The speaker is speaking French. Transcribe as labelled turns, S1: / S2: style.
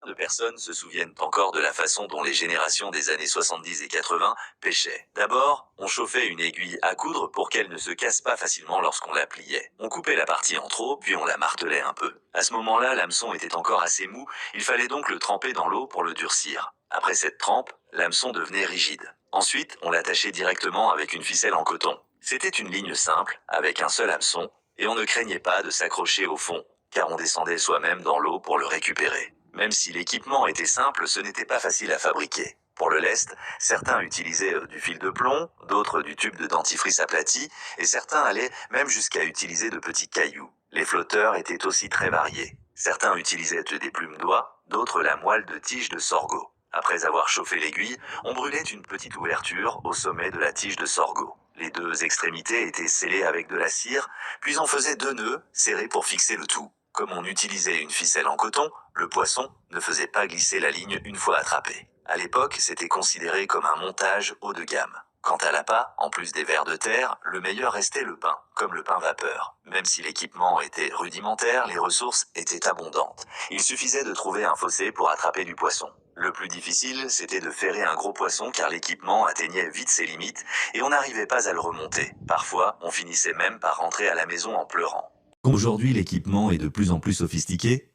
S1: De personnes se souviennent encore de la façon dont les générations des années 70 et 80 pêchaient. D'abord, on chauffait une aiguille à coudre pour qu'elle ne se casse pas facilement lorsqu'on la pliait. On coupait la partie en trop, puis on la martelait un peu. À ce moment-là, l'hameçon était encore assez mou, il fallait donc le tremper dans l'eau pour le durcir. Après cette trempe, l'hameçon devenait rigide. Ensuite, on l'attachait directement avec une ficelle en coton. C'était une ligne simple, avec un seul hameçon, et on ne craignait pas de s'accrocher au fond, car on descendait soi-même dans l'eau pour le récupérer. Même si l'équipement était simple, ce n'était pas facile à fabriquer. Pour le lest, certains utilisaient du fil de plomb, d'autres du tube de dentifrice aplati, et certains allaient même jusqu'à utiliser de petits cailloux. Les flotteurs étaient aussi très variés. Certains utilisaient des plumes d'oie, d'autres la moelle de tige de sorgho. Après avoir chauffé l'aiguille, on brûlait une petite ouverture au sommet de la tige de sorgho. Les deux extrémités étaient scellées avec de la cire, puis on faisait 2 nœuds serrés pour fixer le tout. Comme on utilisait une ficelle en coton, le poisson ne faisait pas glisser la ligne une fois attrapé. À l'époque, c'était considéré comme un montage haut de gamme. Quant à l'appât, en plus des vers de terre, le meilleur restait le pain, comme le pain vapeur. Même si l'équipement était rudimentaire, les ressources étaient abondantes. Il suffisait de trouver un fossé pour attraper du poisson. Le plus difficile, c'était de ferrer un gros poisson car l'équipement atteignait vite ses limites et on n'arrivait pas à le remonter. Parfois, on finissait même par rentrer à la maison en pleurant. Aujourd'hui, l'équipement est de plus en plus sophistiqué,